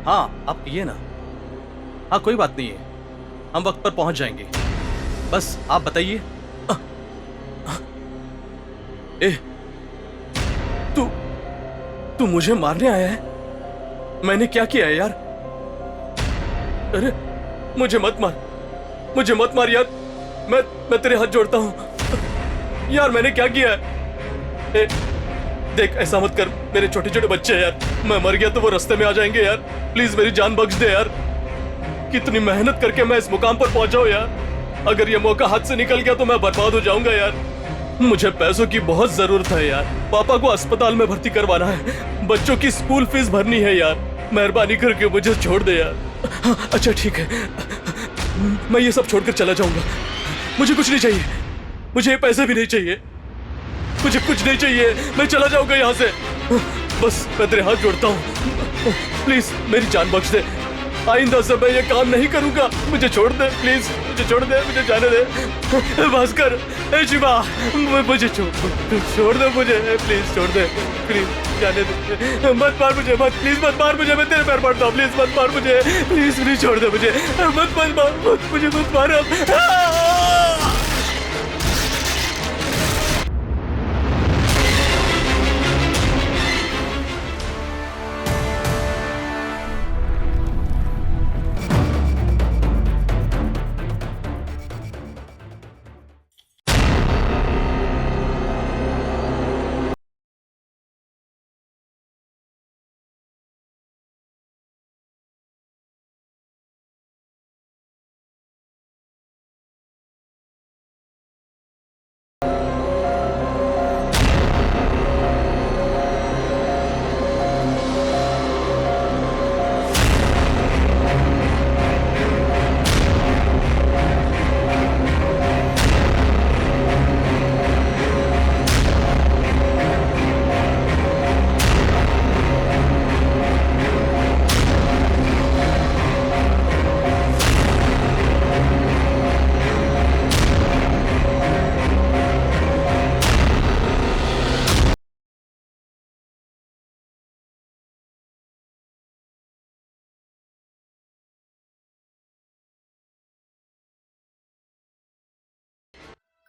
हाँ आप पिए ना। हाँ कोई बात नहीं है, हम वक्त पर पहुंच जाएंगे। बस आप बताइए। ए, तू मुझे मारने आया है? मैंने क्या किया है यार? अरे मुझे मत मार यार। मैं तेरे हाथ जोड़ता हूं यार। मैंने क्या किया है? ए, देख ऐसा मत कर, मेरे छोटे छोटे बच्चे हैं यार। मैं मर गया तो वो रास्ते में आ जाएंगे यार। प्लीज मेरी जान बख्श दे यार। कितनी मेहनत करके मैं इस मुकाम पर पहुंचा हूं यार। अगर ये मौका हाथ से निकल गया तो मैं बर्बाद हो जाऊंगा यार। मुझे पैसों की बहुत जरूरत है यार। पापा को अस्पताल में भर्ती करवाना है, बच्चों की स्कूल फीस भरनी है यार। मेहरबानी करके मुझे छोड़ दे यार। हाँ, अच्छा ठीक है, मैं ये सब छोड़कर चला जाऊंगा। मुझे कुछ नहीं चाहिए, मुझे ये पैसे भी नहीं चाहिए, मुझे कुछ नहीं चाहिए। मैं चला जाऊंगा यहाँ से। बस मैं तेरे हाथ जोड़ता हूँ, प्लीज मेरी जान बख्श दे। आइंदा से मैं ये काम नहीं करूंगा। मुझे छोड़ दे प्लीज, मुझे छोड़ दे, मुझे जाने दे। भास्कर, शिवा, मुझे छोड़ दे, मुझे प्लीज छोड़ दे, प्लीज जाने दे। मत मार मुझे, मत, प्लीज मत मार मुझे। मैं तेरे पैर पड़ता हूँ, प्लीज मत मार मुझे, प्लीज छोड़ दे मुझे। मत मार, मुझे मत मार।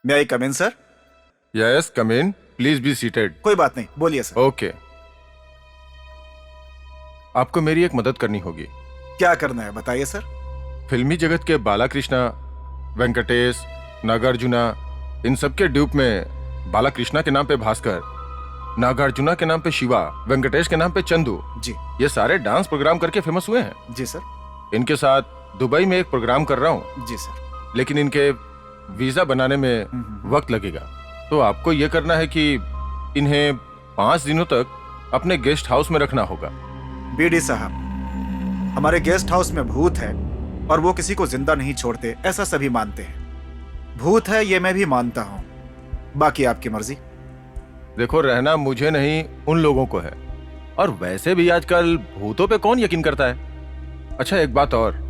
May I come in sir? Yes come in, please be seated. कोई बात नहीं, बोलिए सर। ओके, आपको मेरी एक मदद करनी होगी। क्या करना है बताइए सर। फिल्मी जगत के बालाकृष्णा, वेंकटेश, नागार्जुना, इन सब के ड्यूप में बालाकृष्णा के नाम पे भास्कर, नागार्जुना के नाम पे शिवा, वेंकटेश के नाम पे चंदू, जी ये सारे डांस प्रोग्राम करके फेमस हुए हैं। जी सर। इनके साथ दुबई में एक प्रोग्राम कर रहा हूँ। जी सर। लेकिन इनके वीजा बनाने में वक्त लगेगा, तो आपको यह करना है कि इन्हें 5 दिनों तक अपने गेस्ट हाउस में रखना होगा। बीडी साहब, हमारे गेस्ट हाउस में भूत है और वो किसी को जिंदा नहीं छोड़ते, ऐसा सभी मानते हैं। भूत है ये मैं भी मानता हूँ, बाकी आपकी मर्जी। देखो, रहना मुझे नहीं उन लोगों को है, और वैसे भी आजकल भूतों पे कौन यकीन करता है। अच्छा एक बात और,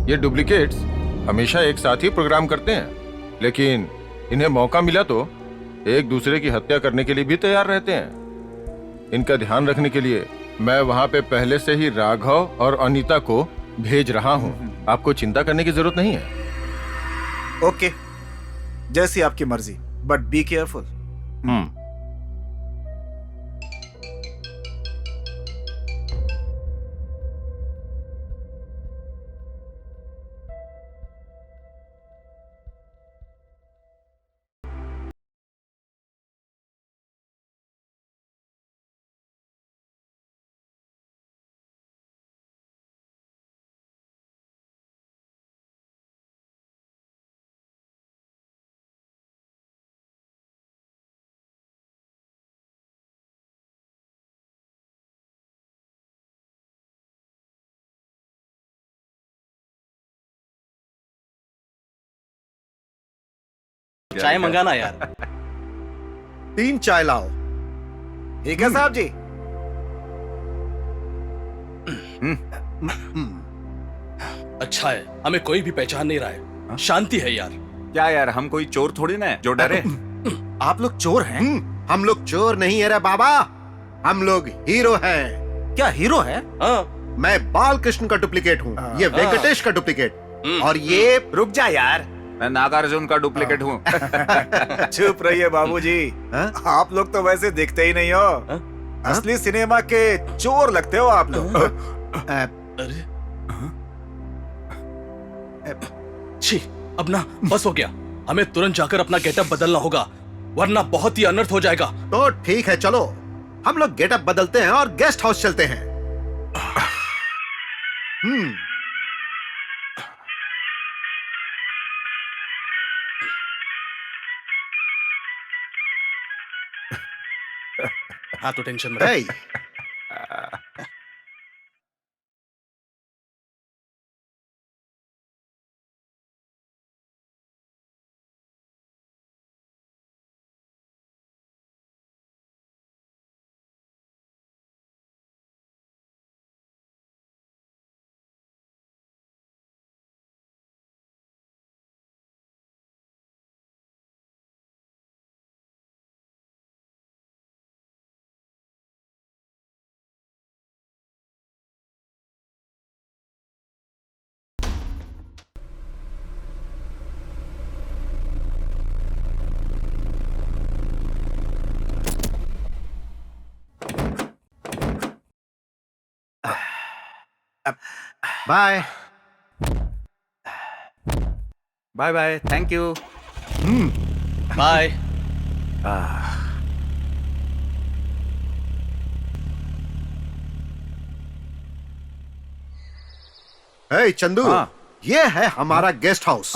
ये डुप्लीकेट्स हमेशा एक साथ ही प्रोग्राम करते हैं, लेकिन इन्हें मौका मिला तो एक दूसरे की हत्या करने के लिए भी तैयार रहते हैं। इनका ध्यान रखने के लिए मैं वहां पे पहले से ही राघव और अनीता को भेज रहा हूं। आपको चिंता करने की जरूरत नहीं है। ओके, जैसी आपकी मर्जी, बट बी केयरफुल। चाय मंगाना यार। 3 चाय लाओ। ठीक है साहब जी। अच्छा है, हमें कोई भी पहचान नहीं रहा है। शांति है यार। क्या यार, हम कोई चोर थोड़ी ना है जो डरे। आप लोग चोर हैं? हम लोग चोर नहीं है रे बाबा, हम लोग हीरो हैं। क्या हीरो है? हाँ, मैं बालकृष्ण का डुप्लीकेट हूँ, ये वेंकटेश का डुप्लीकेट, और ये रुक जा यार, मैं नागार्जुन का डुप्लीकेट हूँ। चुप रहिए बाबूजी। आप लोग तो वैसे दिखते ही नहीं हो। असली सिनेमा के चोर लगते हो आप लोग। अरे छी, अब ना बस हो गया। हमें तुरंत जाकर अपना गेटअप बदलना होगा, वरना बहुत ही अनर्थ हो जाएगा। तो ठीक है, चलो हम लोग गेटअप बदलते हैं और गेस्ट हाउस चलते हैं। हाँ तो टेंशन मत। Hey, bye bye bye, thank you. Bye. hey, Chandu, हाँ। ये है हमारा गेस्ट हाउस।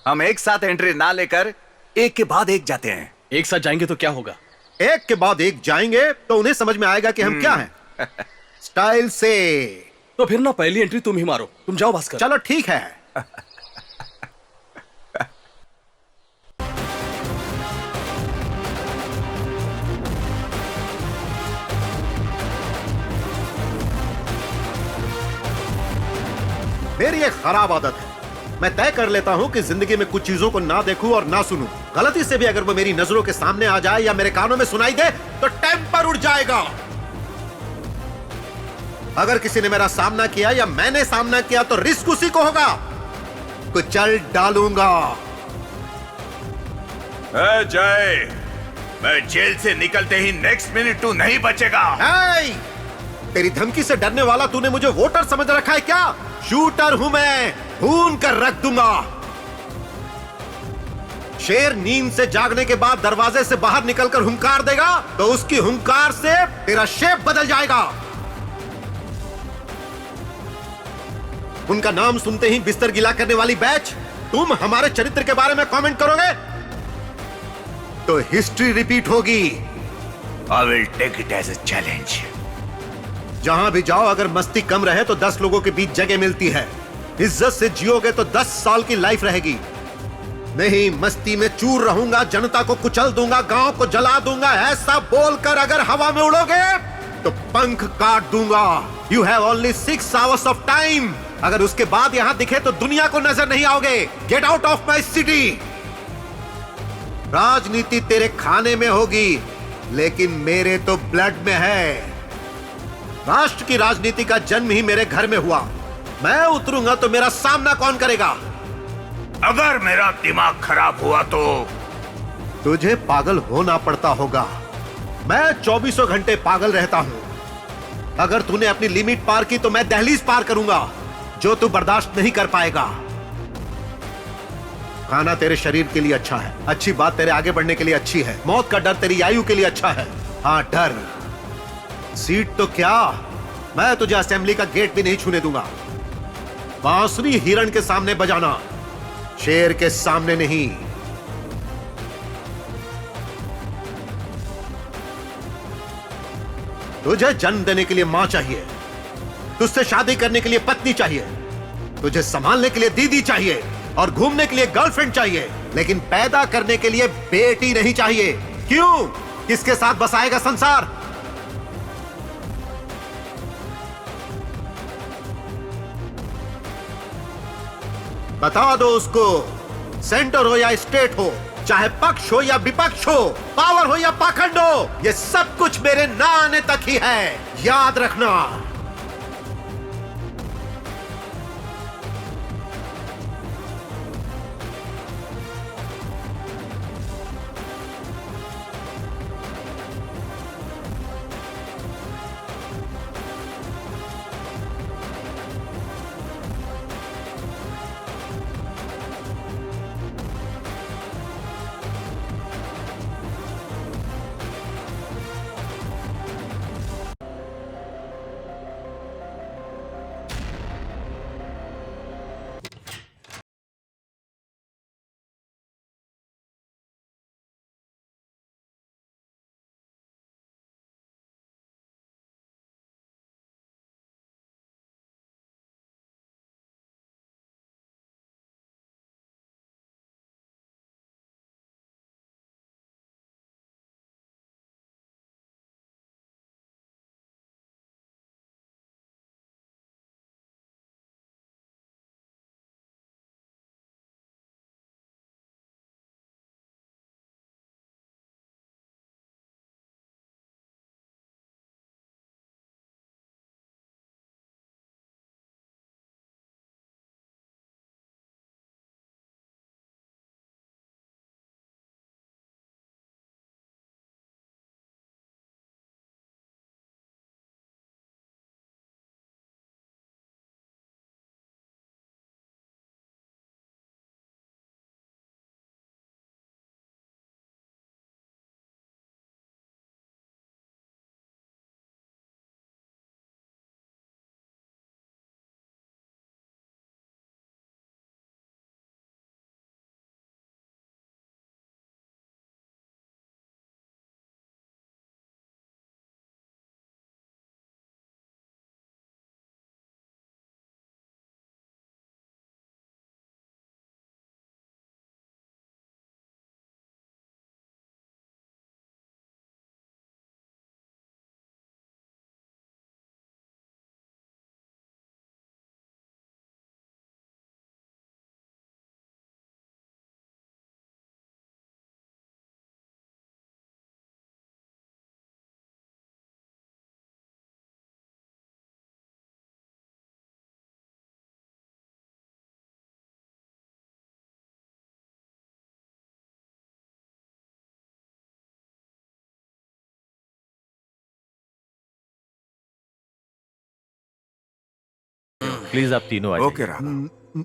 हम एक साथ एंट्री ना लेकर एक के बाद एक जाते हैं। एक साथ जाएंगे तो क्या होगा? एक के बाद एक जाएंगे तो उन्हें समझ में आएगा कि हम क्या हैं। स्टाइल से। तो फिर ना पहली एंट्री तुम ही मारो। तुम जाओ भास्कर। चलो ठीक है। मेरी एक खराब आदत है, मैं तय कर लेता हूं कि जिंदगी में कुछ चीजों को ना देखूं और ना सुनूं। गलती से भी अगर वो मेरी नजरों के सामने आ जाए या मेरे कानों में सुनाई दे तो टेम्पर उड़ जाएगा। अगर किसी ने मेरा सामना किया या मैंने सामना किया तो रिस्क उसी को होगा। कुचल डालूंगा। जय, मैं जेल से निकलते ही नेक्स्ट मिनट तू नहीं बचेगा। hey! तेरी धमकी से डरने वाला तूने मुझे वोटर समझ रखा है क्या? शूटर हूं मैं, खून कर रख दूंगा। शेर नींद से जागने के बाद दरवाजे से बाहर निकलकर हुंकार देगा तो उसकी हुंकार से तेरा शेप बदल जाएगा। उनका नाम सुनते ही बिस्तर गिला करने वाली बैच, तुम हमारे चरित्र के बारे में कमेंट करोगे तो हिस्ट्री रिपीट होगी। I will take it as a challenge. जहां भी जाओ अगर मस्ती कम रहे तो 10 लोगों के बीच जगह मिलती है। इज्जत से जियोगे तो 10 साल की लाइफ रहेगी। नहीं, मस्ती में चूर रहूंगा, जनता को कुचल दूंगा, गांव को जला दूंगा। ऐसा बोलकर अगर हवा में उड़ोगे तो पंख काट दूंगा। You have only 6 hours of time. अगर उसके बाद यहां दिखे तो दुनिया को नजर नहीं आओगे। Get out of my city. राजनीति तेरे खाने में होगी, लेकिन मेरे तो ब्लड में है। राष्ट्र की राजनीति का जन्म ही मेरे घर में हुआ। मैं उतरूंगा तो मेरा सामना कौन करेगा? अगर मेरा दिमाग खराब हुआ तो तुझे पागल होना पड़ता होगा। मैं 24 घंटे पागल रहता हूं। अगर तूने अपनी लिमिट पार की तो मैं दहलीज पार करूंगा जो तू बर्दाश्त नहीं कर पाएगा। खाना तेरे शरीर के लिए अच्छा है, अच्छी बात तेरे आगे बढ़ने के लिए अच्छी है। मौत का डर तेरी आयु के लिए अच्छा है। हाँ, डर। सीट तो क्या, मैं तुझे असेंबली का गेट भी नहीं छूने दूंगा। बांसुरी हिरण के सामने बजाना, शेर के सामने नहीं। तुझे जन्म देने के लिए मां चाहिए, तुझसे शादी करने के लिए पत्नी चाहिए, तुझे संभालने के लिए दीदी चाहिए और घूमने के लिए गर्लफ्रेंड चाहिए, लेकिन पैदा करने के लिए बेटी नहीं चाहिए। क्यों? किसके साथ बसाएगा संसार? बता दो उसको, सेंटर हो या स्टेट हो, चाहे पक्ष हो या विपक्ष हो, पावर हो या पाखंड हो, ये सब कुछ मेरे ना आने तक ही है, याद रखना। प्लीज आप तीनों आ जाइए। ओके राघव।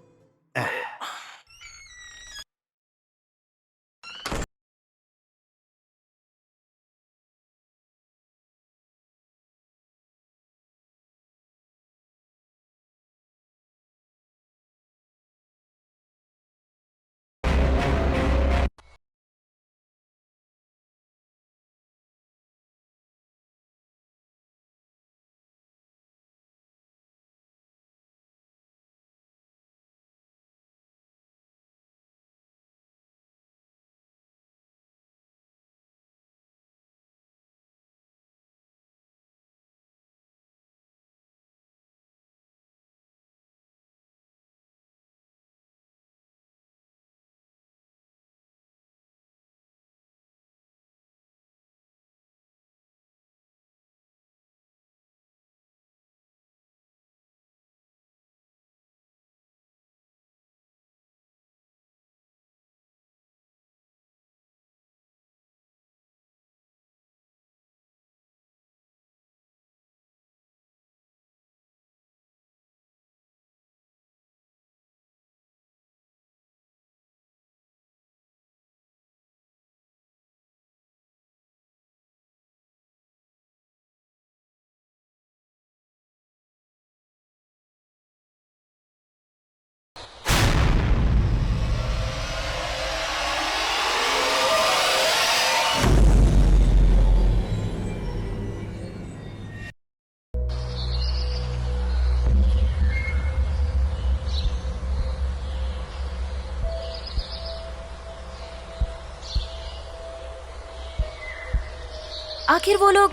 आखिर वो लोग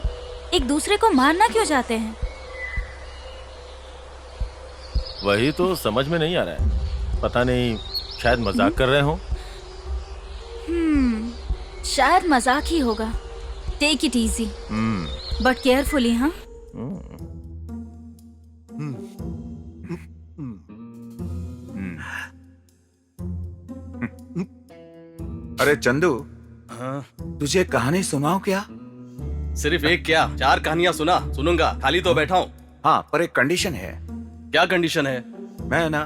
एक दूसरे को मारना क्यों चाहते हैं? वही तो समझ में नहीं आ रहा है। पता नहीं, शायद मजाक कर रहे हो। शायद मजाक ही होगा। Take it easy but carefully. हाँ, अरे चंदू, हाँ, तुझे एक कहानी सुनाऊं क्या? सिर्फ एक क्या, 4 कहानियां सुनूंगा। खाली तो बैठा हूँ। हाँ, पर एक कंडीशन है। क्या कंडीशन है? मैं ना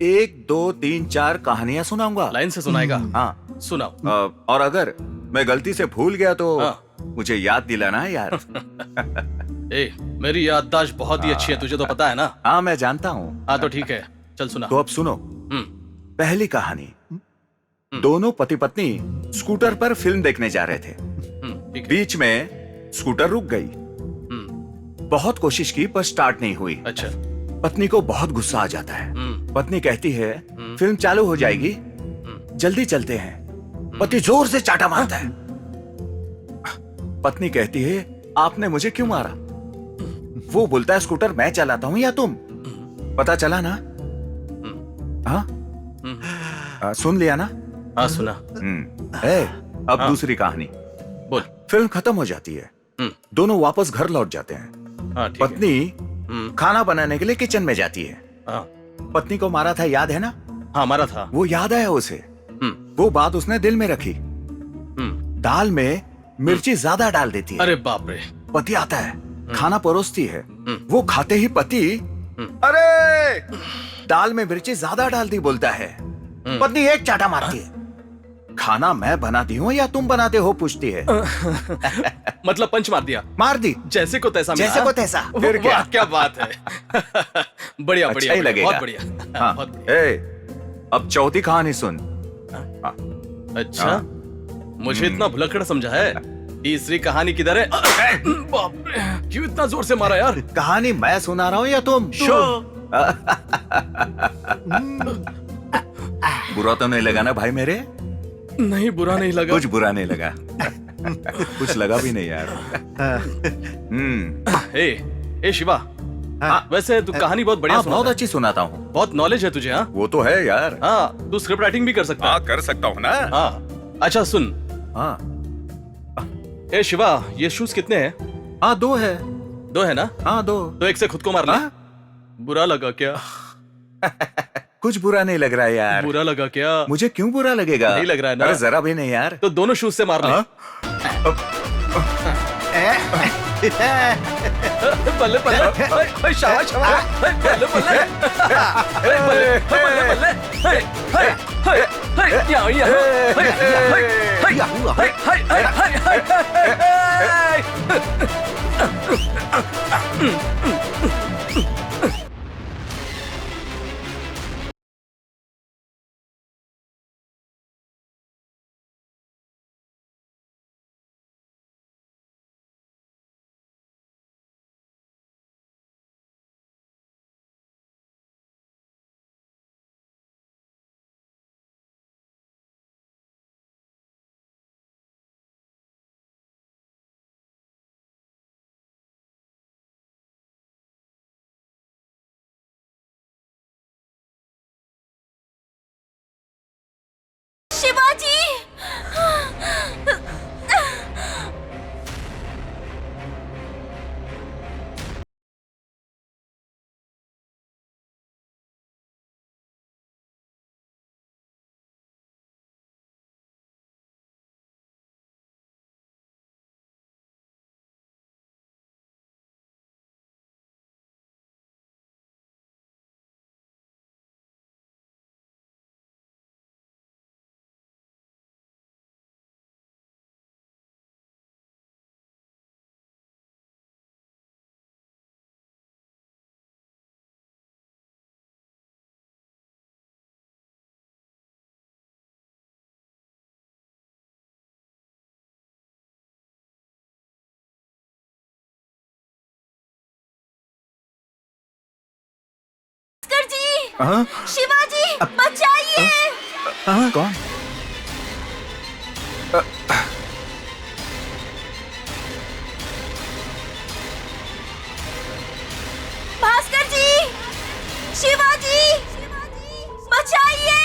1, 2, 3, 4 कहानियां सुनाऊंगा। लाइन से सुनाएगा? हाँ। सुनाओ। और अगर मैं गलती से भूल गया तो हाँ। मुझे याद दिलाना यार। मेरी याददाश्त बहुत ही अच्छी है, तुझे तो पता है ना। हाँ, मैं जानता हूँ। हाँ तो ठीक है, चल सुना। तो अब सुनो। पहली कहानी। दोनों पति पत्नी स्कूटर पर फिल्म देखने जा रहे थे। ठीक है। बीच में स्कूटर रुक गई। बहुत कोशिश की पर स्टार्ट नहीं हुई। अच्छा। पत्नी को बहुत गुस्सा आ जाता है। पत्नी कहती है फिल्म चालू हो जाएगी, जल्दी चलते हैं। पति जोर से चाटा मारता है। पत्नी कहती है आपने मुझे क्यों मारा? वो बोलता है स्कूटर मैं चलाता हूं या तुम? पता चला ना? हाँ, सुन लिया ना? हाँ सुना। अब दूसरी कहानी। बोल। फिल्म खत्म हो जाती है। दोनों वापस घर लौट जाते हैं। हाँ, ठीक है। पत्नी खाना बनाने के लिए किचन में जाती है। हाँ। पत्नी को मारा था याद है ना? हाँ मारा था। वो याद आया उसे। वो बात उसने दिल में रखी। दाल में मिर्ची ज्यादा डाल देती है। अरे बाप रे। पति आता है, खाना परोसती है। वो खाते ही पति अरे दाल में मिर्ची ज्यादा डाल दी बोलता है। पत्नी एक चाटा मारती है। खाना मैं बनाती हूँ या तुम बनाते हो पूछती है। मतलब पंच मार दिया? मार दी। जैसे को तैसा। जैसे को तैसा। फिर क्या बात है। बढ़िया अच्छा बढ़िया, ही लगेगा। बहुत बढ़िया। हाँ। बहुत बढ़िया। अब चौथी कहानी सुन। अच्छा, मुझे इतना भुलक्कड़ समझा है। तीसरी कहानी किधर है? बाप रे, क्यों इतना जोर से मारा यार? कहानी मैं सुना रहा हूँ या तुम? बुरा तो नहीं लगा ना भाई मेरे? नहीं, बुरा नहीं लगा। कुछ बुरा नहीं लगा। कुछ लगा भी नहीं यार। ए शिवा, वैसे तू कहानी बहुत बढ़िया सुनाता बहुत है। अच्छी सुनाता हूँ। बहुत नॉलेज है तुझे। हाँ वो तो है यार। हाँ, तू स्क्रिप्ट राइटिंग भी कर सकता है। हाँ, कर सकता हूँ ना। हाँ अच्छा सुन। हाँ। ए शिवा, ये शूज कितने हैं? हाँ, 2 है। 2 है ना? हाँ, 2। तो एक से खुद को मार ले। बुरा लगा क्या? कुछ बुरा नहीं लग रहा है यार। बुरा लगा क्या? मुझे क्यों बुरा लगेगा? नहीं लग रहा है ना? अरे जरा भी नहीं यार। तो दोनों शूज से मार ले। बल्ले बल्ले, शाबाश शाबाश, बल्ले बल्ले, बल्ले बल्ले, शिवाजी। शिवाजी बचाइए। कौन? भास्कर जी, शिवाजी बचाइए।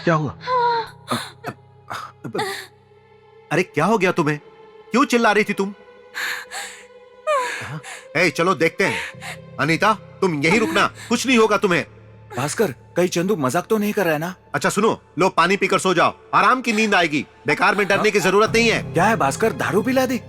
क्या हुआ? अरे क्या हो गया तुम्हें? क्यों चिल्ला रही थी तुम? ए, चलो देखते हैं। अनीता, तुम यहीं रुकना, कुछ नहीं होगा तुम्हें। भास्कर, कहीं चंदू मजाक तो नहीं कर रहा है ना? अच्छा सुनो, लो पानी पीकर सो जाओ, आराम की नींद आएगी। बेकार में डरने की जरूरत नहीं है। क्या है भास्कर, दारू पिला दी?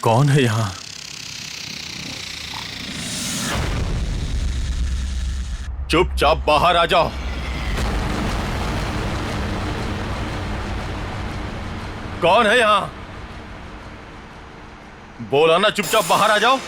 कौन है यहां? चुपचाप बाहर आ जाओ। कौन है यहां? बोला ना चुपचाप बाहर आ जाओ।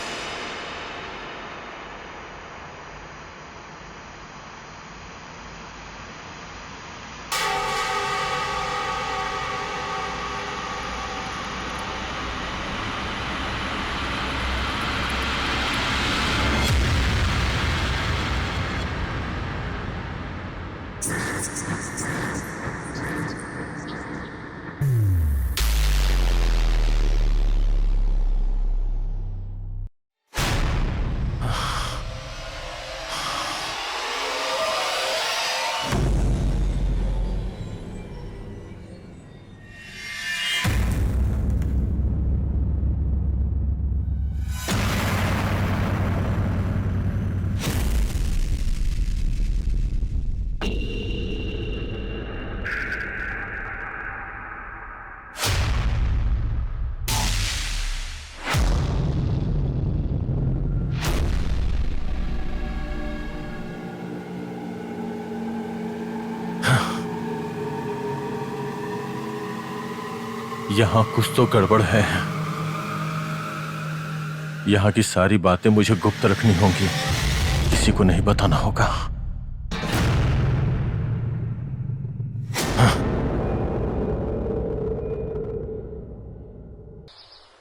यहां कुछ तो गड़बड़ है। यहां की सारी बातें मुझे गुप्त रखनी होंगी, किसी को नहीं बताना होगा।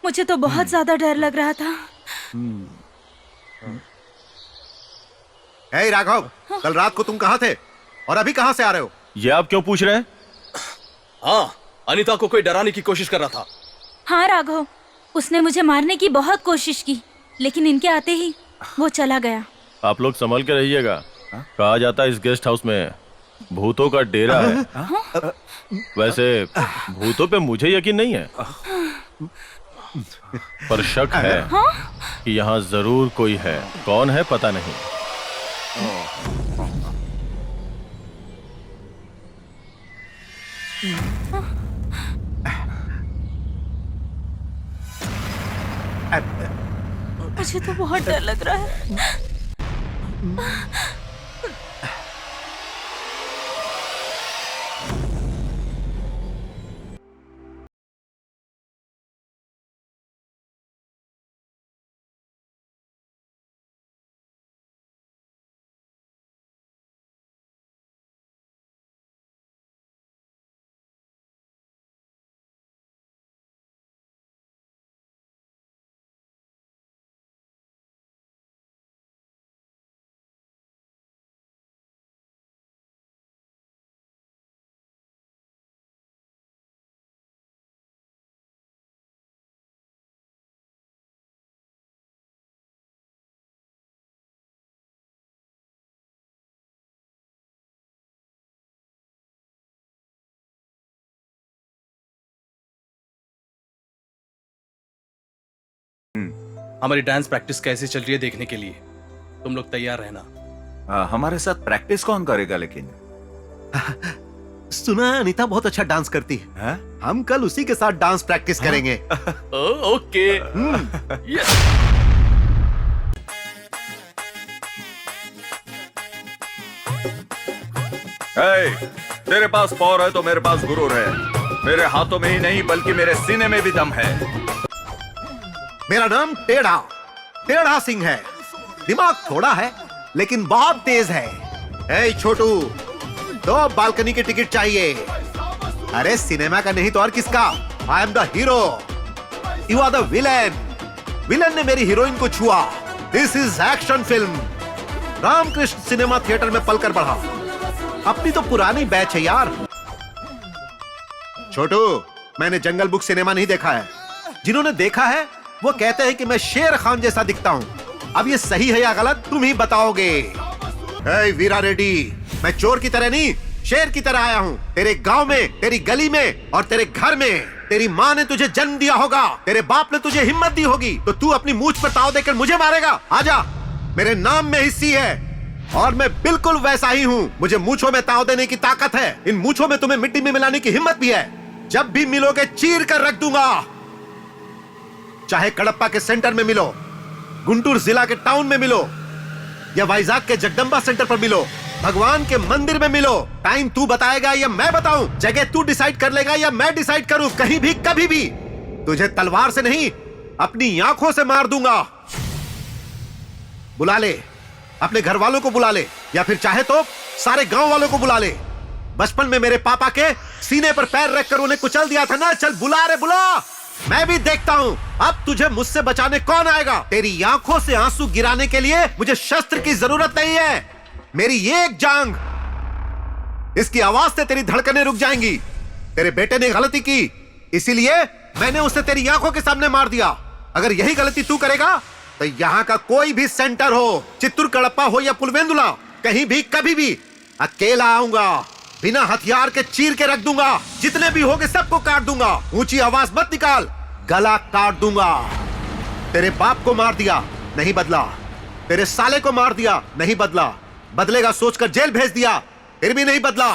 मुझे तो बहुत ज्यादा डर लग रहा था। हे राघव, कल रात को तुम कहां थे और अभी कहां से आ रहे हो? ये आप क्यों पूछ रहे हैं? हाँ, अनीता को कोई डराने की कोशिश कर रहा था। हाँ राघव, उसने मुझे मारने की बहुत कोशिश की, लेकिन इनके आते ही वो चला गया। आप लोग संभल के रहिएगा। कहा जाता है इस गेस्ट हाउस में भूतों का डेरा है। वैसे भूतों पे मुझे यकीन नहीं है, पर शक है कि यहाँ जरूर कोई है। कौन है पता नहीं। मुझे तो बहुत डर लग रहा है। हमारी डांस प्रैक्टिस कैसे चल रही है देखने के लिए तुम लोग तैयार रहना। हमारे साथ प्रैक्टिस कौन करेगा लेकिन? सुना है अनीता बहुत अच्छा डांस करती है। हम कल उसी के साथ डांस प्रैक्टिस करेंगे। ओके। यस। तेरे पास पावर है तो मेरे पास गुरूर है। मेरे हाथों में ही नहीं बल्कि मेरे सीने में भी दम है। मेरा नाम टेढ़ा सिंह है। दिमाग थोड़ा है लेकिन बहुत तेज है। ए छोटू, 2 बालकनी के टिकट चाहिए। अरे सिनेमा का नहीं तो और किसका? I am the hero, you are the villain. Villain ने मेरी हीरोइन को छुआ। This is action film. Ramakrishna cinema theatre में पलकर बढ़ा। अपनी तो पुरानी बैच है यार। छोटू, मैंने जंगल बुक सिनेमा नहीं देखा है। जिन्होंने देखा है वो कहते हैं कि मैं शेर खान जैसा दिखता हूं। अब ये सही है या गलत तुम ही बताओगे। हे वीरा रेड्डी, मैं चोर की तरह नहीं शेर की तरह आया हूं। तेरे गांव में, तेरी गली में और तेरे घर में। तेरी माँ ने तुझे जन्म दिया होगा, तेरे बाप ने तुझे हिम्मत दी होगी, तो तू अपनी मूंछ पर ताव देकर मुझे मारेगा? आजा, मेरे नाम में हिस्सी है और मैं बिल्कुल वैसा ही हूं। मुझे मूंछों में ताव देने की ताकत है। इन मूंछों में तुम्हें मिट्टी में मिलाने की हिम्मत भी है। जब भी मिलोगे चीर कर रख दूंगा। चाहे कडप्पा के सेंटर में मिलो, गुंटूर जिला के टाउन में मिलो या वाइजाग के जगदम्बा सेंटर पर मिलो, भगवान के मंदिर में मिलो। टाइम तू बताएगा या मैं बताऊं? जगह तू डिसाइड कर लेगा या मैं डिसाइड करूं? कहीं भी कभी भी तुझे तलवार से नहीं अपनी आंखों से मार दूंगा। बुला ले, अपने घर वालों को बुला ले, या फिर चाहे तो सारे गांव वालों को बुला ले। बचपन में मेरे पापा के सीने पर पैर रखकर उन्हें कुचल दिया था ना। चल बुला रे बुला, मैं भी देखता हूं अब तुझे मुझसे बचाने कौन आएगा। तेरी आंखों से आंसू गिराने के लिए मुझे शस्त्र की जरूरत नहीं है। मेरी एक जांग, इसकी आवाज से तेरी धड़कनें रुक जाएंगी। तेरे बेटे ने गलती की, इसीलिए मैंने उसे तेरी आंखों के सामने मार दिया। अगर यही गलती तू करेगा तो यहां का कोई भी सेंटर हो, चित्तूर कड़प्पा हो या पुलवेंदुला, कहीं भी कभी भी अकेला आऊंगा, बिना हथियार के चीर के रख दूंगा। जितने भी होंगे सबको काट दूंगा। ऊंची आवाज मत निकाल, गला काट दूंगा। तेरे बाप को मार दिया, नहीं बदला। तेरे साले को मार दिया, नहीं बदला। बदलेगा सोचकर जेल भेज दिया, फिर भी नहीं बदला।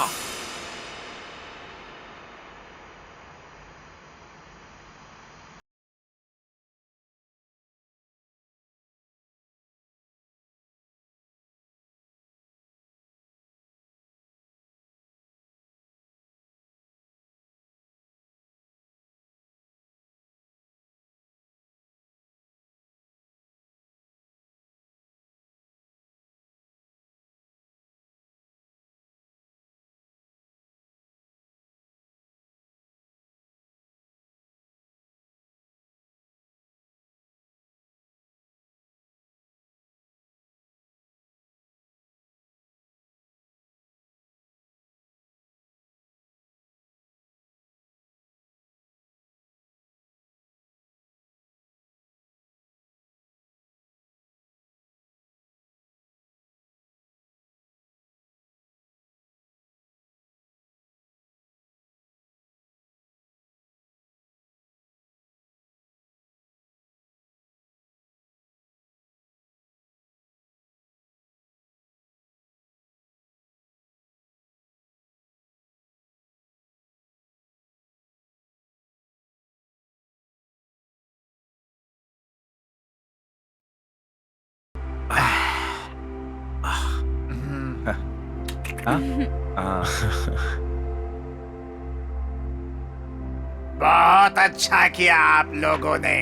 बहुत अच्छा किया आप लोगों ने।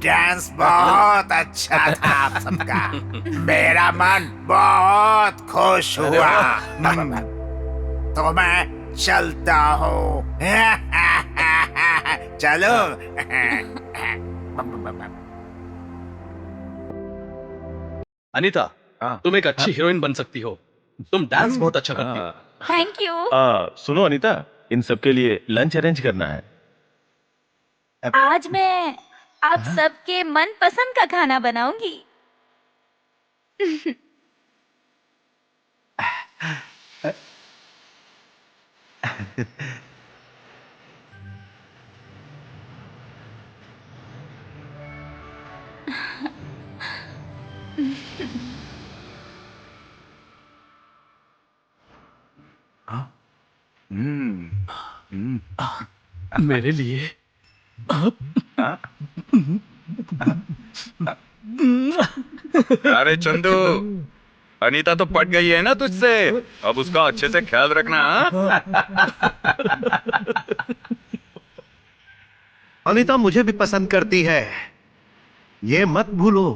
डांस बहुत अच्छा था आप सबका। मेरा मन बहुत खुश हुआ। तो मैं चलता हूँ। चलो। अनीता, तुम एक अच्छी हीरोइन बन सकती हो। तुम डांस बहुत अच्छा करती हो। Thank you. सुनो अनीता, इन सब के लिए लंच अरेंज करना है। आज मैं आप सबके मनपसंद का खाना बनाऊंगी। मेरे लिए अरे चंदू, अनीता तो पट गई है ना तुझसे। अब उसका अच्छे से ख्याल रखना। हाँ? अनीता मुझे भी पसंद करती है, ये मत भूलो।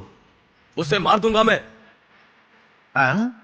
उसे मार दूंगा मैं। हाँ?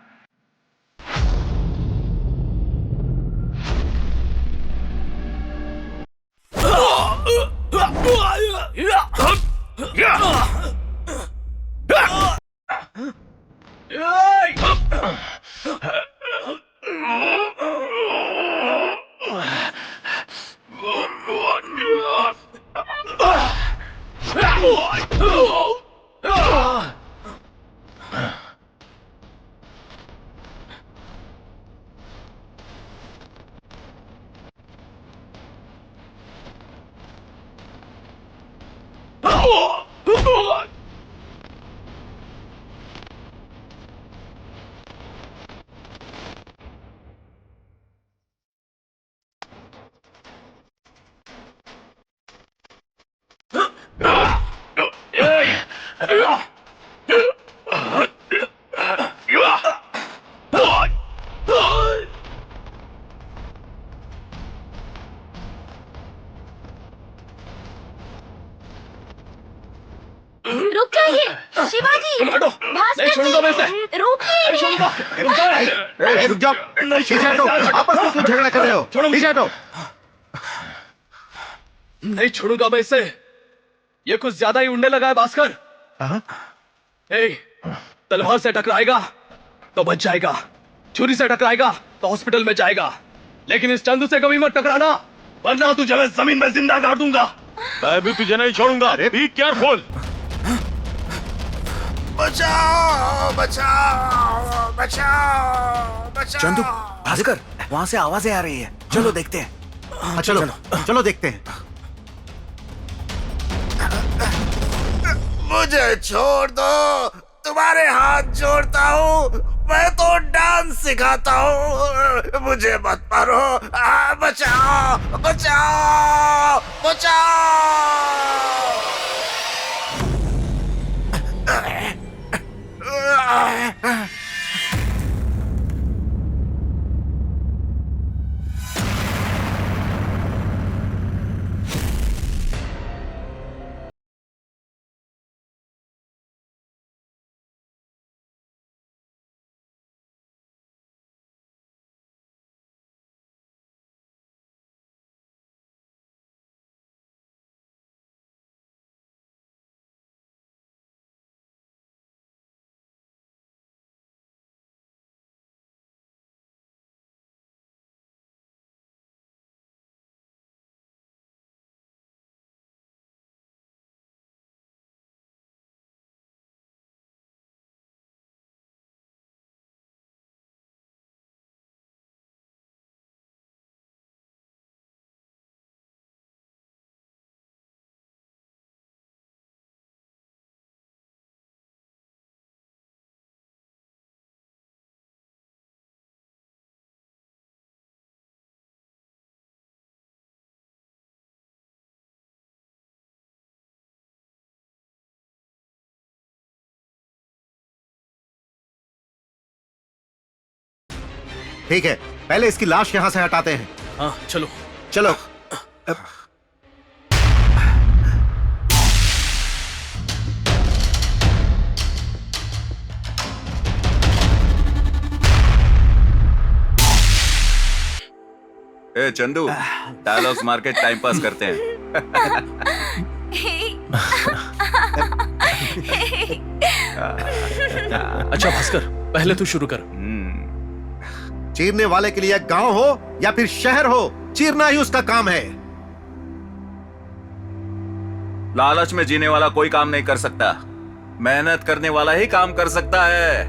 रुक जाइए शिवाजी। तुम हटो, भास्कर नहीं छोड़ूंगा मैं इसे। रुकिए। नहीं छोड़ूंगा। रुक जाओ, पीछे हटो, आपस में क्यों झगड़ा कर रहे हो? छोड़ो। पीछे हटो। नहीं छोड़ूंगा मैं इसे। ये कुछ ज्यादा ही उड़ने लगा है भास्कर। ए, तलवार से टकराएगा तो बच जाएगा, छुरी से टकराएगा तो हॉस्पिटल में जाएगा, लेकिन इस चंदू से कभी मत टकराना, वरना तुझे मैं जमीन में जिंदा गाड़ दूंगा। मैं भी तुझे नहीं छोड़ूंगा। Be careful. बचाओ बचाओ बचाओ बचाओ। चंदू, भास्कर, वहां से आवाजें आ रही है, चलो देखते हैं। चलो चलो देखते हैं। मुझे छोड़ दो, तुम्हारे हाथ जोड़ता हूँ, मैं तो डांस सिखाता हूँ, मुझे मत मारो। बचाओ बचाओ बचाओ। ठीक है, पहले इसकी लाश यहां से हटाते हैं। हाँ चलो। चलो। ए चंदू, डायलॉग्स मार के टाइम पास करते हैं। अच्छा भास्कर, पहले तू शुरू कर। चीरने वाले के लिए गांव हो या फिर शहर हो, चीरना ही उसका काम है। लालच में जीने वाला कोई काम नहीं कर सकता, मेहनत करने वाला ही काम कर सकता है।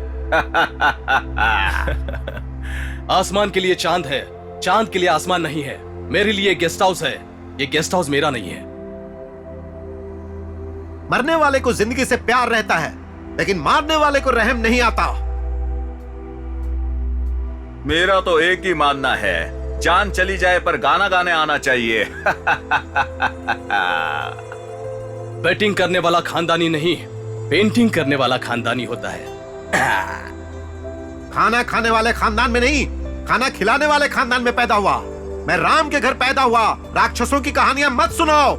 आसमान के लिए चांद है, चांद के लिए आसमान नहीं है। मेरे लिए गेस्ट हाउस है, ये गेस्ट हाउस मेरा नहीं है। मरने वाले को जिंदगी से प्यार रहता है, लेकिन मारने वाले को रहम नहीं आता। मेरा तो एक ही मानना है, जान चली जाए पर गाना गाने आना चाहिए। बैटिंग करने वाला खानदानी नहीं, पेंटिंग करने वाला खानदानी होता है। खाना खाने वाले खानदान में नहीं, खाना खिलाने वाले खानदान में पैदा हुआ। मैं राम के घर पैदा हुआ, राक्षसों की कहानियां मत सुनाओ।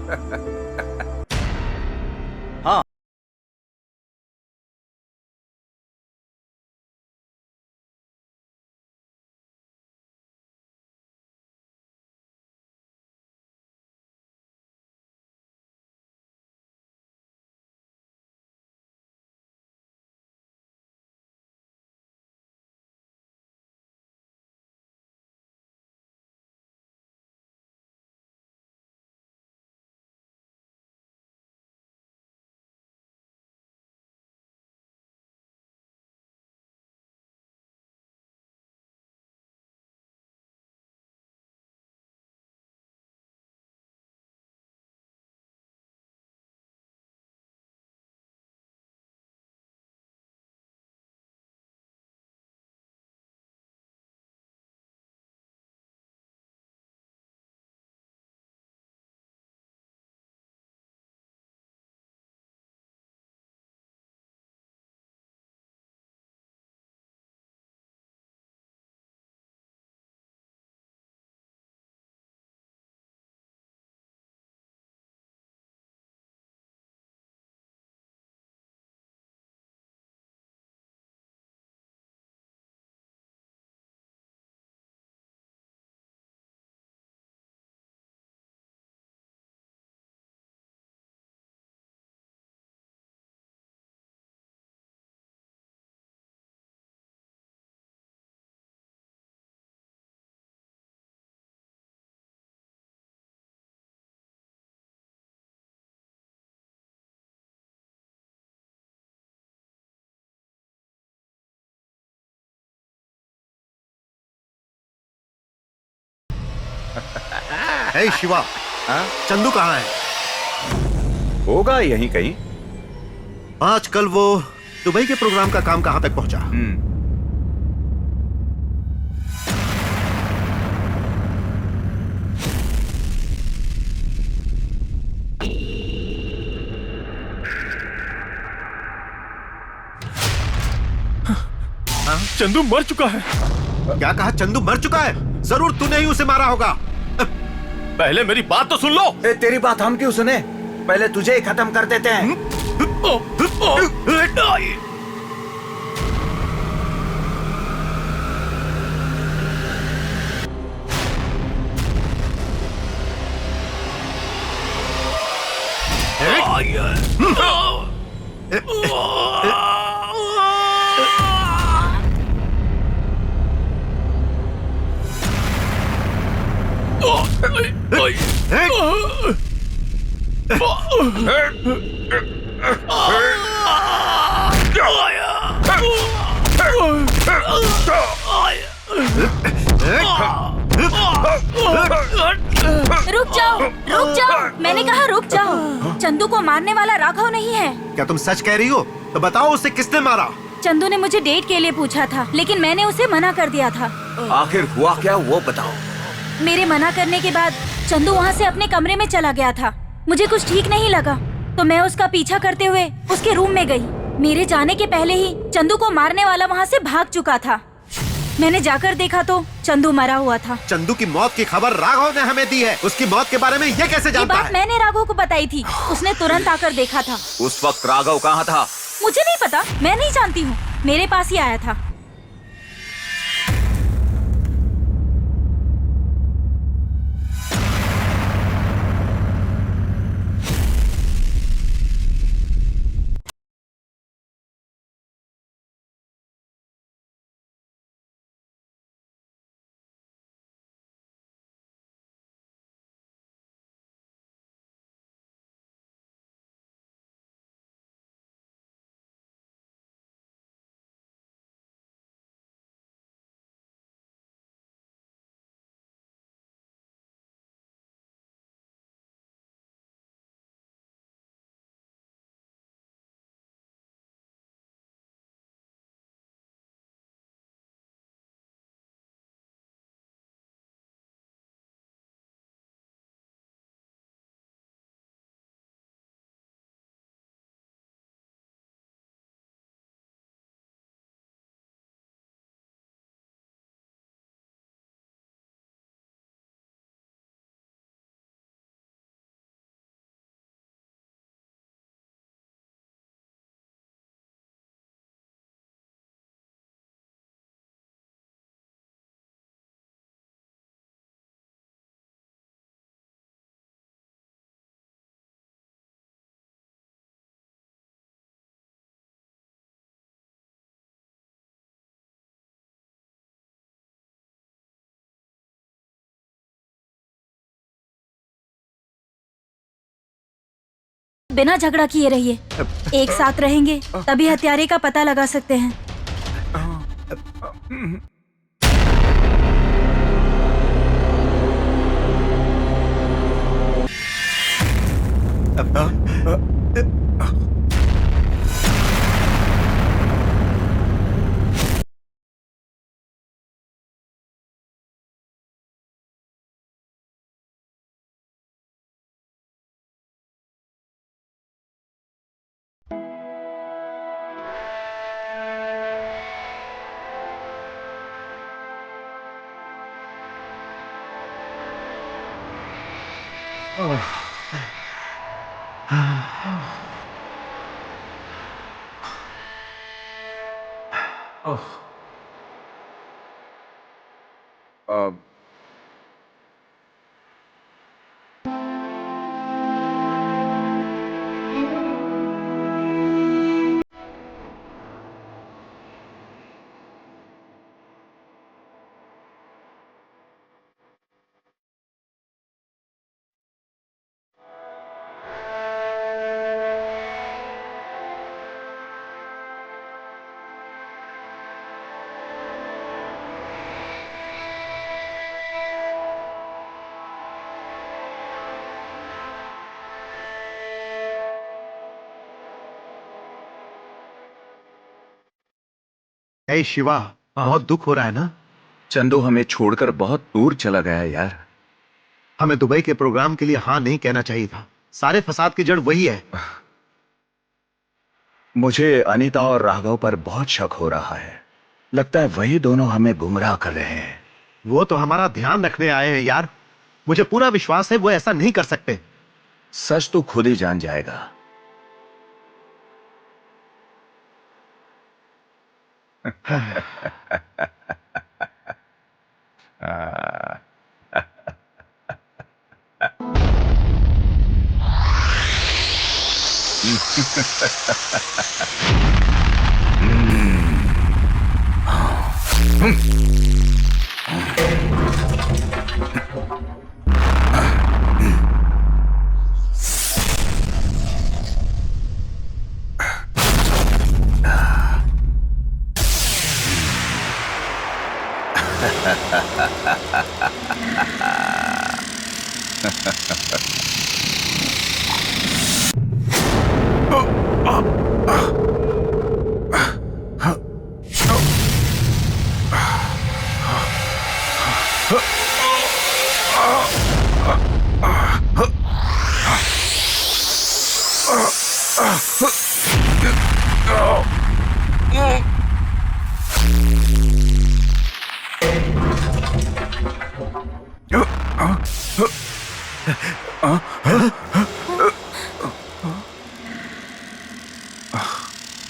हे शिवा, चंदू कहाँ है? होगा यहीं कहीं। आजकल वो दुबई के प्रोग्राम का काम कहां तक पहुंचा? चंदू मर चुका है। क्या कहा? चंदू मर चुका है? जरूर तूने ही उसे मारा होगा। पहले मेरी बात तो सुन लो। तेरी बात हम क्यों सुने? पहले तुझे ही खत्म कर देते हैं। रुक जाओ, रुक जाओ, मैंने कहा रुक जाओ। चंदू को मारने वाला राघव नहीं है। क्या तुम सच कह रही हो? तो बताओ उसे किसने मारा? चंदू ने मुझे डेट के लिए पूछा था, लेकिन मैंने उसे मना कर दिया था। आखिर हुआ क्या वो बताओ। मेरे मना करने के बाद चंदू वहाँ से अपने कमरे में चला गया था। मुझे कुछ ठीक नहीं लगा तो मैं उसका पीछा करते हुए उसके रूम में गई। मेरे जाने के पहले ही चंदू को मारने वाला वहाँ से भाग चुका था। मैंने जाकर देखा तो चंदू मरा हुआ था। चंदू की मौत की खबर राघव ने हमें दी है। उसकी मौत के बारे में ये कैसे ये जानता बात है? मैंने राघव को बताई थी। उसने तुरंत आकर देखा था। उस वक्त राघव कहाँ था? मुझे नहीं पता, मैं नहीं जानती हूँ। मेरे पास ही आया था। बिना झगड़ा किए रहिए। एक साथ रहेंगे तभी हत्यारे का पता लगा सकते हैं। हे शिवा, बहुत दुख हो रहा है ना? चंदू हमें छोड़कर बहुत दूर चला गया यार। हमें दुबई के प्रोग्राम के लिए हाँ नहीं कहना चाहिए था। सारे फसाद की जड़ वही है। मुझे अनीता और राघव पर बहुत शक हो रहा है। लगता है वही दोनों हमें गुमराह कर रहे हैं। वो तो हमारा ध्यान रखने आए हैं यार। मुझे पूरा विश्वास है वो ऐसा नहीं कर सकते। सच तो खुद ही जान जाएगा।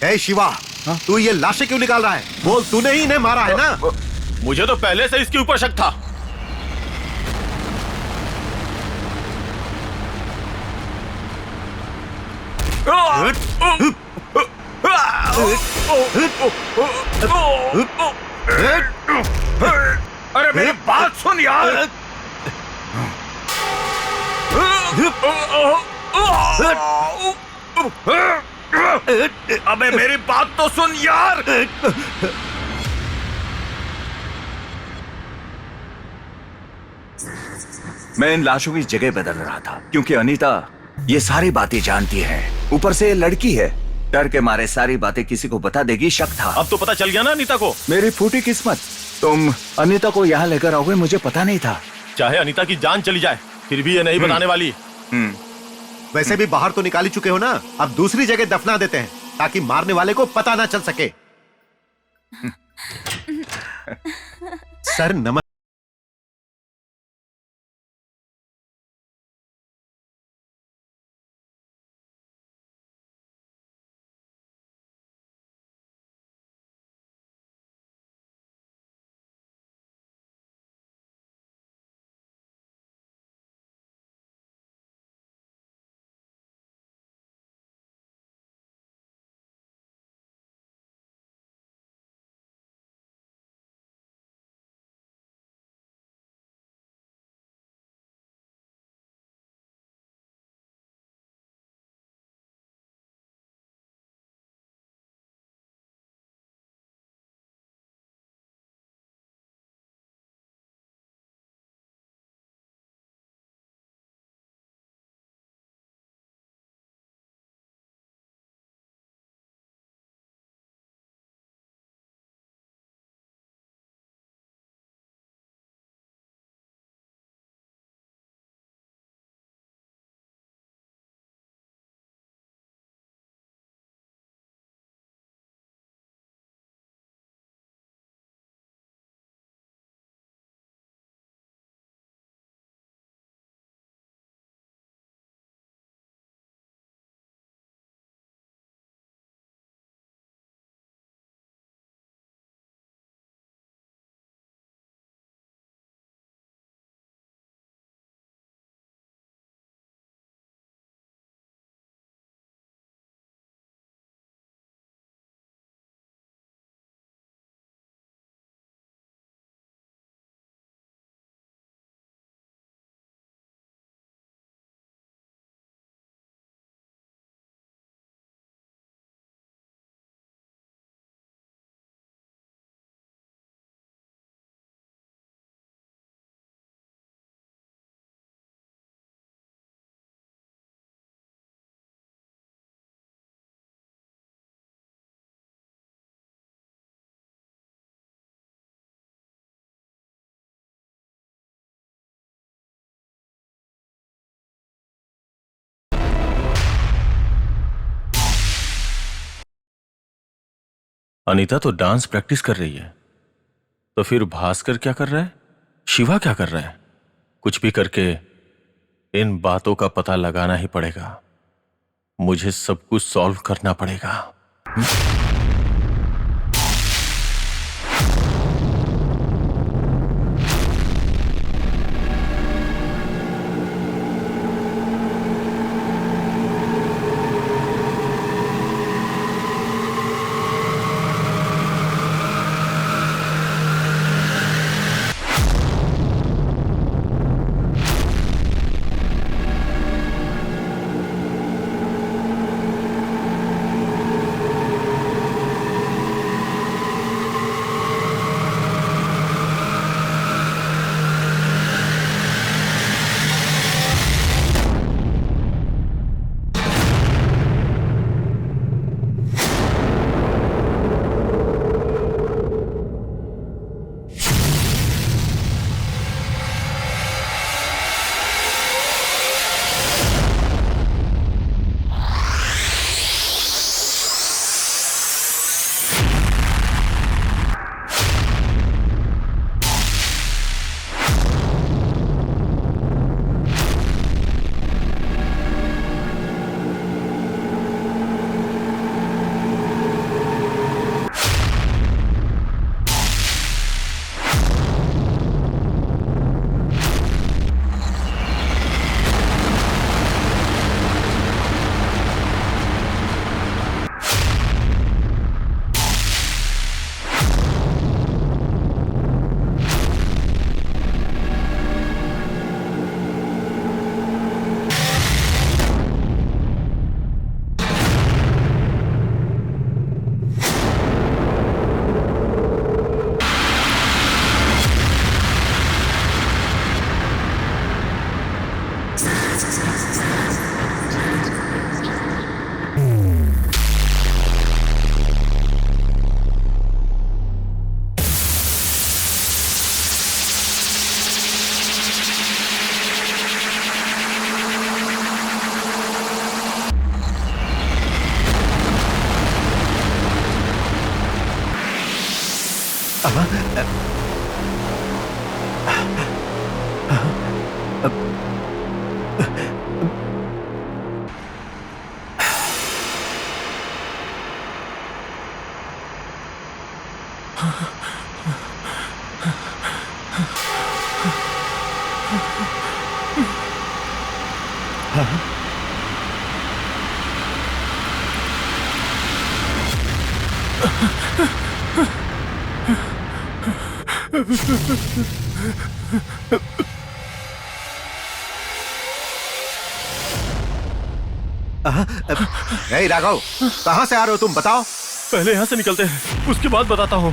हे शिवा, तू ये लाशें क्यों निकाल रहा है? बोल, तूने ही इन्हें मारा है ना? मुझे तो पहले से इसके ऊपर शक था। अरे मेरी बात सुन यार। अबे मेरी बात तो सुन यार। मैं इन लाशों की जगह बदल रहा था क्योंकि अनीता ये सारी बातें जानती है। ऊपर से ये लड़की है, डर के मारे सारी बातें किसी को बता देगी। शक था। अब तो पता चल गया ना अनीता को। मेरी फूटी किस्मत। तुम अनीता को यहाँ लेकर आओगे, मुझे पता नहीं था। चाहे अनीता की जान चली जाए फिर भी ये नहीं बताने वाली। वैसे भी बाहर तो निकाल ही चुके हो ना, अब दूसरी जगह दफना देते हैं ताकि मारने वाले को पता ना चल सके। सर नमस्ते। अनीता तो डांस प्रैक्टिस कर रही है, तो फिर भास्कर क्या कर रहा है, शिवा क्या कर रहा है? कुछ भी करके इन बातों का पता लगाना ही पड़ेगा। मुझे सब कुछ सॉल्व करना पड़ेगा। नहीं राघव, कहां से आ रहे हो तुम, बताओ। पहले यहां से निकलते हैं, उसके बाद बताता हूं।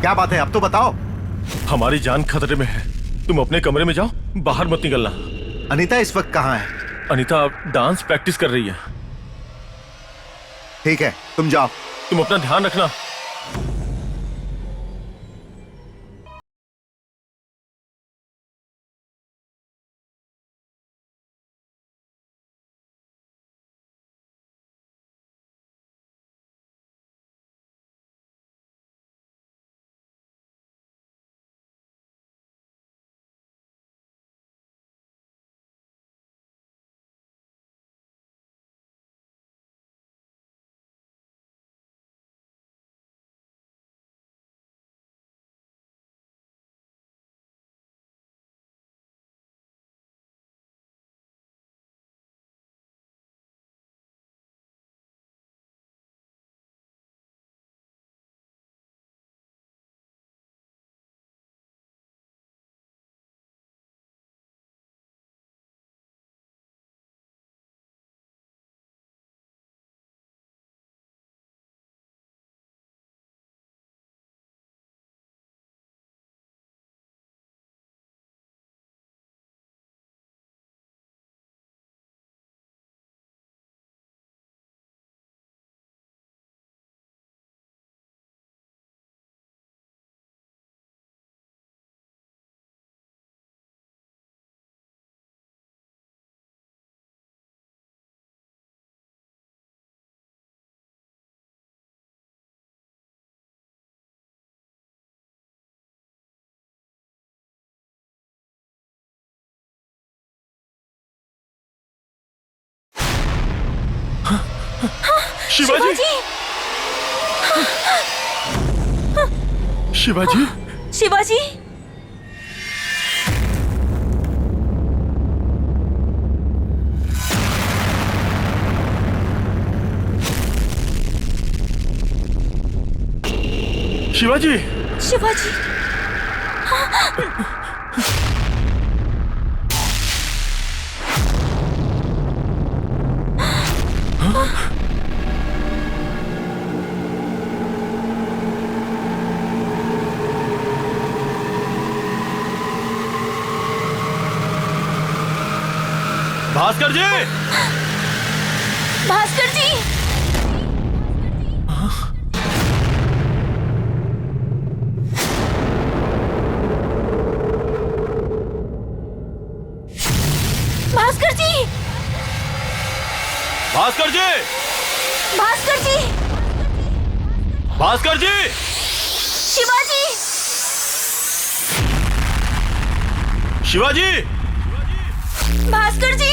क्या बात है, अब तो बताओ। हमारी जान खतरे में है, तुम अपने कमरे में जाओ, बाहर मत निकलना। अनीता इस वक्त कहां है? अनीता डांस प्रैक्टिस कर रही है। ठीक है, तुम जाओ। तुम अपना ध्यान रखना। शिवाजी शिवाजी शिवाजी शिवाजी शिवाजी भास्कर जी भास्कर जी भास्कर जी भास्कर जी भास्कर जी भास्कर जी शिवाजी शिवाजी भास्कर जी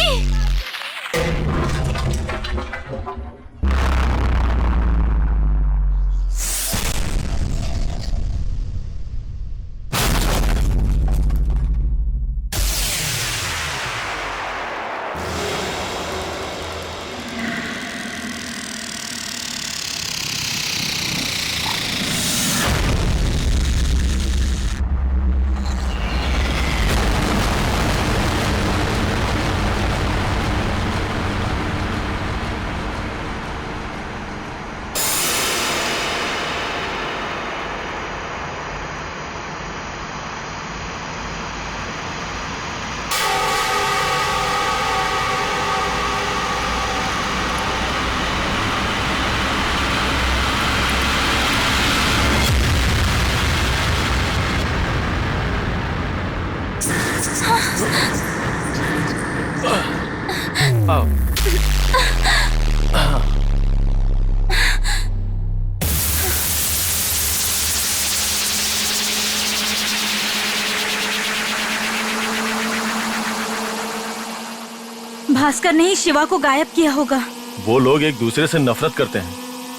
भास्कर ने ही शिवा को गायब किया होगा। वो लोग एक दूसरे से नफरत करते हैं,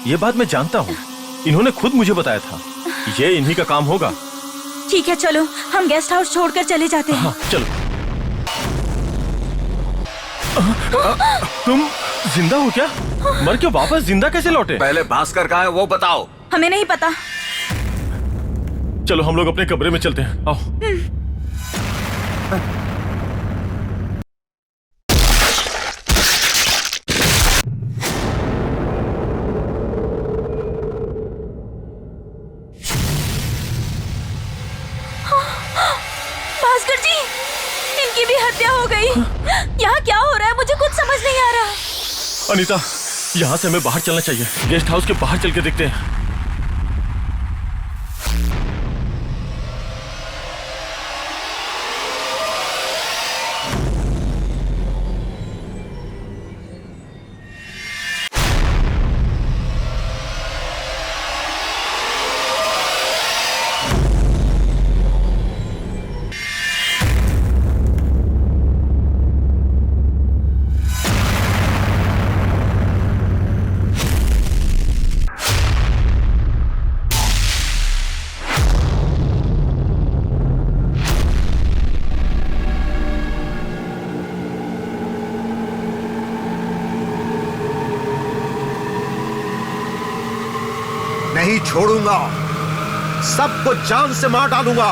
ये बात मैं जानता हूँ। इन्होंने खुद मुझे बताया था, ये इन्हीं का काम होगा। ठीक है चलो, हम गेस्ट हाउस छोड़कर चले जाते हैं। हाँ, चलो। तुम जिंदा हो क्या? मर के वापस जिंदा कैसे लौटे? पहले भास्कर कहाँ है वो बताओ। हमें नहीं पता। चलो हम लोग अपने कमरे में चलते हैं, आओ। भास्कर जी, इनकी भी हत्या हो गई। यहाँ क्या हो रहा है, मुझे कुछ समझ नहीं आ रहा। अनीता, यहाँ से हमें बाहर चलना चाहिए। गेस्ट हाउस के बाहर चल के देखते हैं। नहीं छोड़ूंगा, सबको जान से मार डालूंगा।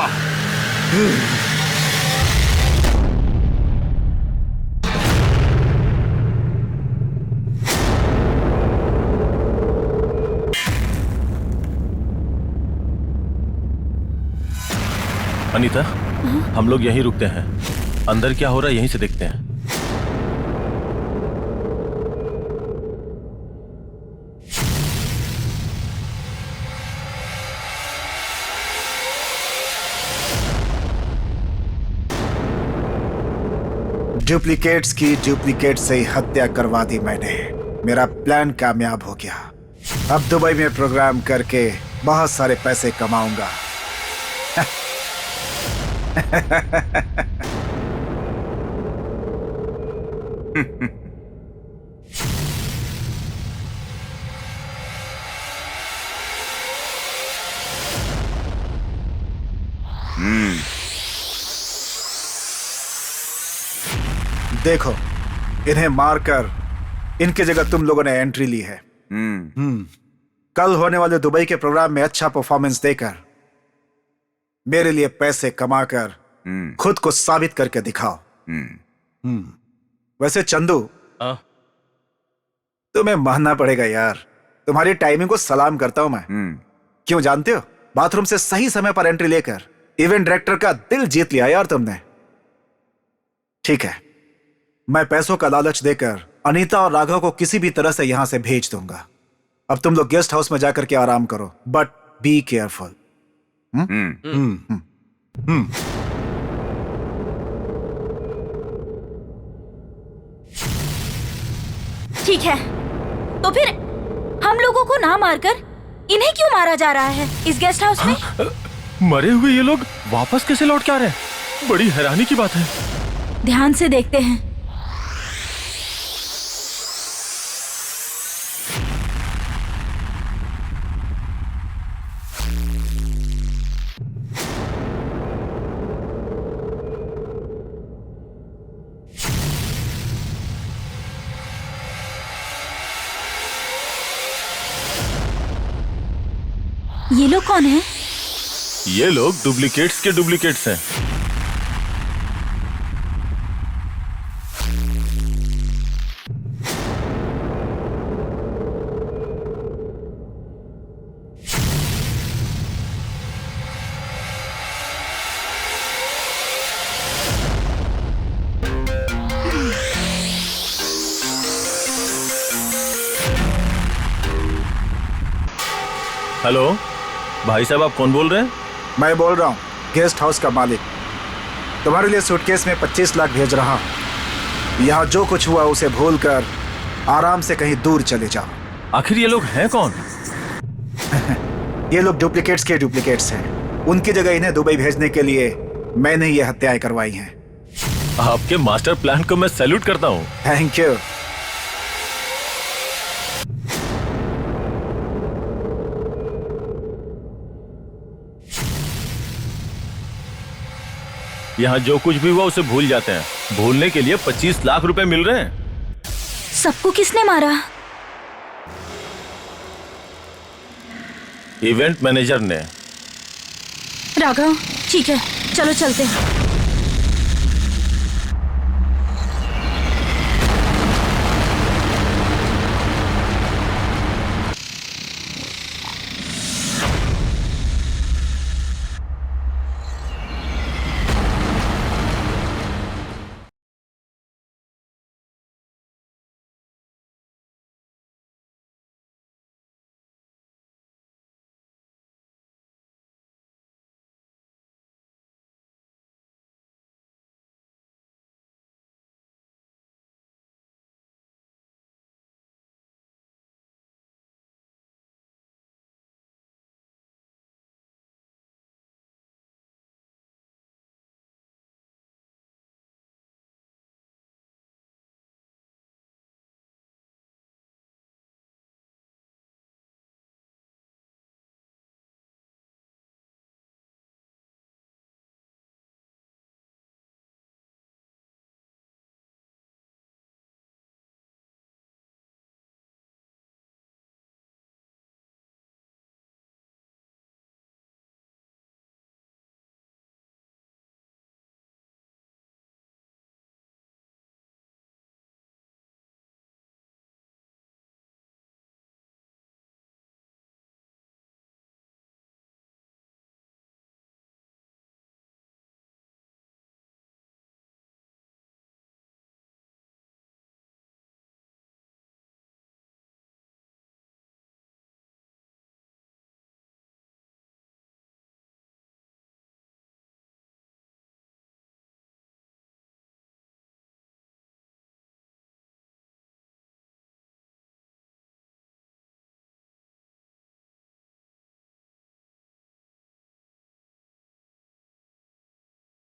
अनीता, हम लोग यहीं रुकते हैं। अंदर क्या हो रहा है यहीं से देखते हैं। डुप्लीकेट्स की डुप्लीकेट से ही हत्या करवा दी मैंने। मेरा प्लान कामयाब हो गया। अब दुबई में प्रोग्राम करके बहुत सारे पैसे कमाऊंगा। देखो, इन्हें मारकर इनकी जगह तुम लोगों ने एंट्री ली है। कल होने वाले दुबई के प्रोग्राम में अच्छा परफॉर्मेंस देकर मेरे लिए पैसे कमाकर खुद को साबित करके दिखाओ। वैसे चंदू, तुम्हें मानना पड़ेगा यार, तुम्हारी टाइमिंग को सलाम करता हूं मैं। क्यों जानते हो? बाथरूम से सही समय पर एंट्री लेकर इवेंट डायरेक्टर का दिल जीत लिया यार तुमने। ठीक है, मैं पैसों का लालच देकर अनीता और राघव को किसी भी तरह से यहां से भेज दूंगा। अब तुम लोग गेस्ट हाउस में जाकर के आराम करो, बट बी केयरफुल। ठीक है, तो फिर हम लोगों को ना मारकर इन्हें क्यों मारा जा रहा है इस गेस्ट हाउस में? मरे हुए ये लोग वापस कैसे लौट के आ रहे हैं? बड़ी हैरानी की बात है। ध्यान से देखते हैं। ये लोग कौन हैं? ये लोग डुप्लीकेट्स के डुप्लीकेट्स हैं। हेलो भाई साहब, आप कौन बोल रहे हैं? मैं बोल रहा हूं गेस्ट हाउस का मालिक। तुम्हारे लिए सूटकेस में 25 लाख भेज रहा हूं। यहां जो कुछ हुआ उसे भूलकर आराम से कहीं दूर चले जाओ। आखिर ये लोग हैं कौन? ये लोग डुप्लीकेट्स के डुप्लीकेट्स हैं। उनकी जगह इन्हें दुबई भेजने के लिए मैंने ये हत्याएं करवाई हैं। आपके मास्टर प्लान को मैं सैल्यूट करता हूं। Thank you. यहाँ जो कुछ भी हुआ उसे भूल जाते हैं। भूलने के लिए 25 लाख रुपए मिल रहे हैं। सबको किसने मारा? इवेंट मैनेजर ने। राघव, ठीक है, चलो चलते हैं।